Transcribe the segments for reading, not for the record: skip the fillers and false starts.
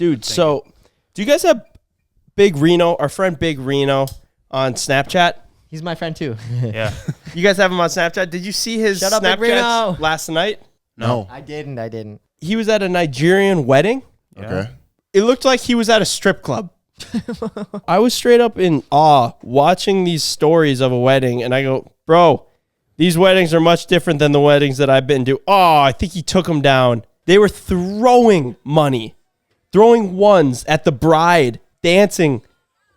Dude, so do you guys have Big Reno, our friend Big Reno, on Snapchat? He's my friend too. Yeah. You guys have him on Snapchat? Did you see his Snapchat last night? No. I didn't. He was at a Nigerian wedding. Yeah. Okay. It looked like he was at a strip club. I was straight up in awe watching these stories of a wedding, and I go, bro, these weddings are much different than the weddings that I've been to. Oh, I think he took them down. They were throwing money, throwing ones at the bride, dancing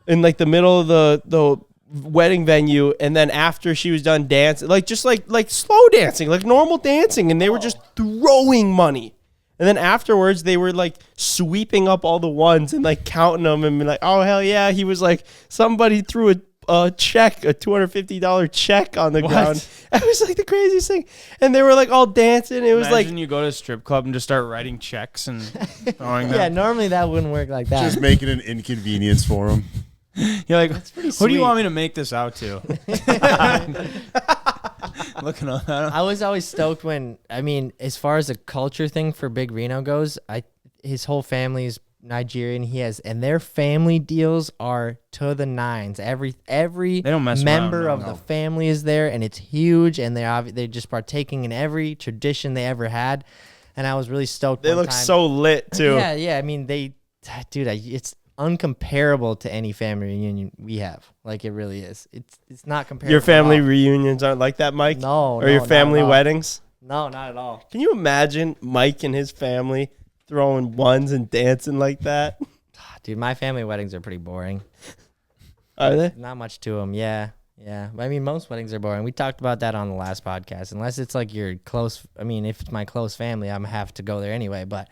in like the middle of the wedding venue, and then after she was done dancing, like just like slow dancing, like normal dancing, and they were just throwing money. And then afterwards, they were like sweeping up all the ones and like counting them and be like, oh, hell yeah. He was like, somebody threw a check, a $250 check on the ground. It was like the craziest thing. And they were like all dancing. It was Imagine you go to a strip club and just start writing checks and throwing them. Yeah, normally that wouldn't work like that. Just making an inconvenience for him. You're like, who do you sweet. want me to make this out to? Looking on that. I was always stoked when, I mean, as far as a culture thing for Big Reno goes, his whole family is Nigerian. And their family deals are to the nines. Every They don't mess member around, of the family is there, and it's huge, and they're just partaking in every tradition they ever had. And I was really stoked. They look so lit too. Yeah. I mean, it's uncomparable to any family reunion we have. Like, it really is. It's not comparable. Your family reunions aren't like that, Mike? No. Or your family weddings? No, not at all. Can you imagine Mike and his family throwing ones and dancing like that? Dude, my family weddings are pretty boring. Are they? Not much to them. Yeah. I mean, most weddings are boring. We talked about that on the last podcast. Unless it's like your close. I mean, if it's my close family, I'm have to go there anyway. But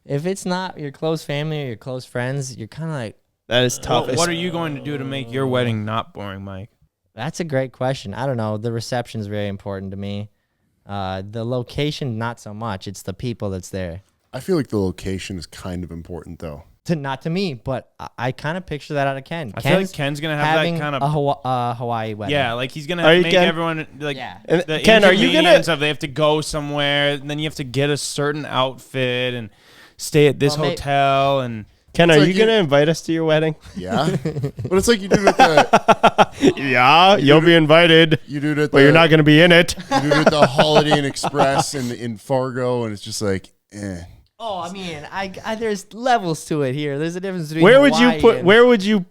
if it's not your close family or your close friends, you're kind of like. That is tough. What are you going to do to make your wedding not boring, Mike? That's a great question. I don't know. The reception is very important to me. The location, not so much. It's the people that's there. I feel like the location is kind of important, though. Not to me, but I kind of picture that out of Ken. I feel like Ken's going to have that kind of a Hawaii wedding. Yeah, like he's going to make everyone like the Ken, are you gonna of they have to go somewhere, and then you have to get a certain outfit and stay at this hotel and Ken, are you going to invite us to your wedding? Yeah. But it's like you do it at the... Yeah, you'll be invited. You do it at but you're not going to be in it. You do it at the Holiday Inn Express in Fargo, and it's just like, eh. Oh, I mean, there's levels to it here. There's a difference between Where would you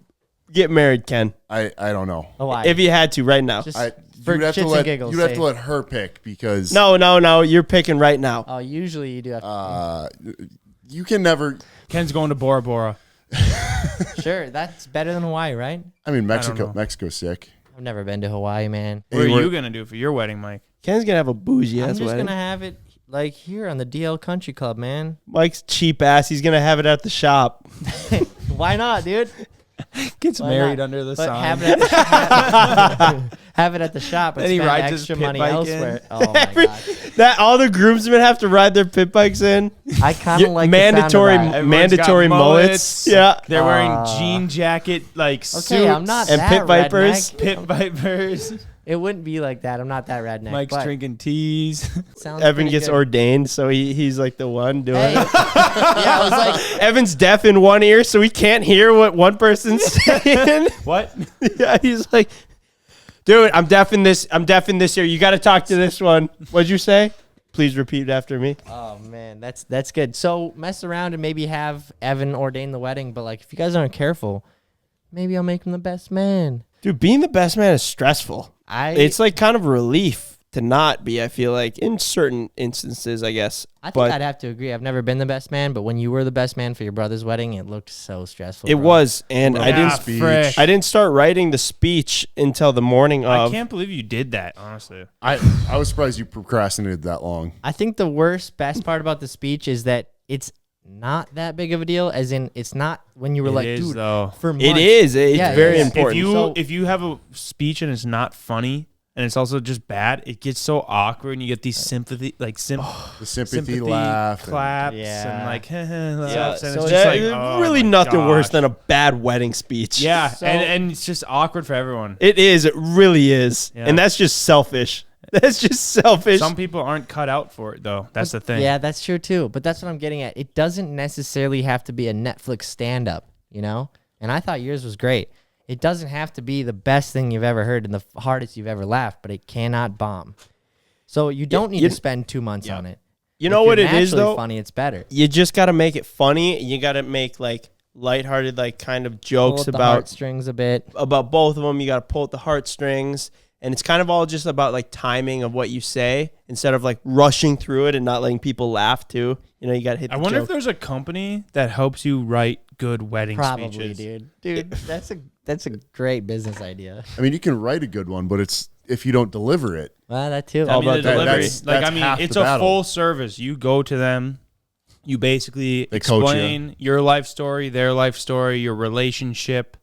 get married, Ken? I don't know. Hawaii. If you had to right now. Just you'd have to let her pick because... No, you're picking right now. Oh, usually you do have to. You can never... Ken's going to Bora Bora. Sure, that's better than Hawaii, right? I mean, Mexico's sick. I've never been to Hawaii, man. What are you going to do for your wedding, Mike? Ken's going to have a bougie I'm ass just wedding. going to have it like here on the DL Country Club, man. Mike's cheap ass. He's going to have it at the shop. Why not, dude? Gets married under the sign. Have it at the shop and then he spend rides extra his pit money bike elsewhere. in. Oh my god! That all the groomsmen have to ride their pit bikes in. I kind of like mandatory the sound of that. mandatory mullets. Yeah, they're wearing jean jacket suits. I'm not and that pit vipers. redneck. Pit vipers. It wouldn't be like that. I'm not that redneck. Mike's drinking teas. Evan gets ordained, so he's like the one doing it. Yeah, I was like, Evan's deaf in one ear, so he can't hear what one person's saying. What? Yeah, he's like, dude, I'm deaf in this ear. You got to talk to this one. What'd you say? Please repeat after me. oh man, that's good. So mess around and maybe have Evan ordain the wedding, but like if you guys aren't careful, maybe I'll make him the best man. Dude, being the best man is stressful. It's like kind of relief to not be, I feel like, in certain instances, I guess. I think I'd have to agree. I've never been the best man, but when you were the best man for your brother's wedding, it looked so stressful. It was, and I frick. didn't start writing the speech until the morning of. I can't believe you did that, honestly. I was surprised you procrastinated that long. I think the best part about the speech is that it's not that big of a deal, as in it's not when you were dude, for months. It is. It's very important. If you have a speech and it's not funny and it's also just bad, it gets so awkward and you get these sympathy laugh, claps, and laughs, and it's just really nothing worse than a bad wedding speech. Yeah, and it's just awkward for everyone. It is. It really is, and that's just selfish. That's just selfish. Some people aren't cut out for it, though. That's the thing. Yeah, that's true too. But that's what I'm getting at. It doesn't necessarily have to be a Netflix stand-up, you know? And I thought yours was great. It doesn't have to be the best thing you've ever heard and the hardest you've ever laughed, but it cannot bomb. So you don't need to spend 2 months on it. You know what it is, naturally though? funny, it's better. You just got to make it funny. You got to make, like, lighthearted, like, kind of jokes Pull at the about heartstrings a bit. about both of them. You got to pull at the heartstrings. And it's kind of all just about, like, timing of what you say instead of, like, rushing through it and not letting people laugh, too. You know, you got to hit the I wonder joke. if there's a company that helps you write good wedding Probably, speeches. dude. That's a great business idea. I mean, you can write a good one, but it's if you don't deliver it. Well, that too. I mean, the about that. delivery. That's half It's the a battle. full service. You go to them. You basically They coach explain your life story, their life story, your relationship,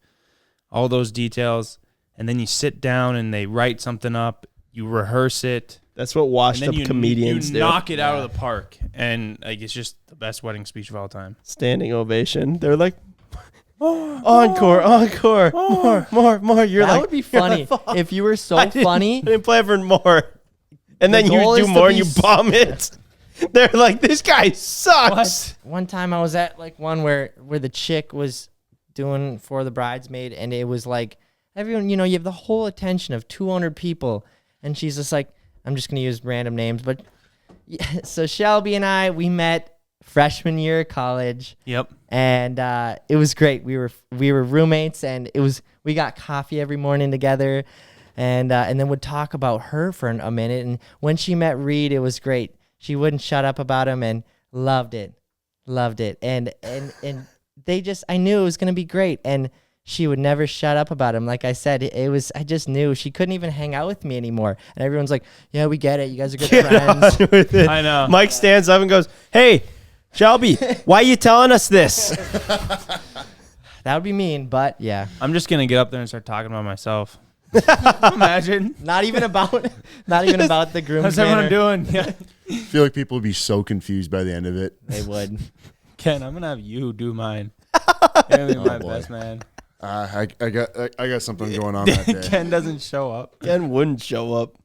all those details. And then you sit down and they write something up. You rehearse it. That's what And washed then up comedians you do. knock it out of the park. And like it's just the best wedding speech of all time. Standing ovation. They're like, encore, more. You're That like, would be you're funny like, if you were so I didn't- funny. I didn't play for more. And The then you goal do is to more and be you bomb it. They're like, this guy sucks. One time I was at like one where the chick was doing for the bridesmaid, and it was like everyone, you know, you have the whole attention of 200 people, and she's just like, I'm just gonna use random names, but yeah, so Shelby and I, we met freshman year of college. Yep. And it was great. We were roommates, and we got coffee every morning together, and then would talk about her for a minute. And when she met Reed, it was great. She wouldn't shut up about him, and loved it. And they just, I knew it was gonna be great, and she would never shut up about him. Like I said, I just knew she couldn't even hang out with me anymore. And everyone's like, yeah, we get it. You guys are good friends. With it. I know. Mike stands up and goes, hey, Shelby, why are you telling us this? That would be mean, but yeah. I'm just gonna get up there and start talking about myself. Imagine. Not even about the groom. How's everyone doing? Yeah. I feel like people would be so confused by the end of it. They would. Ken, I'm gonna have you do mine. You're gonna be my boy. best man. I got something going on that day. Ken doesn't show up. Ken wouldn't show up.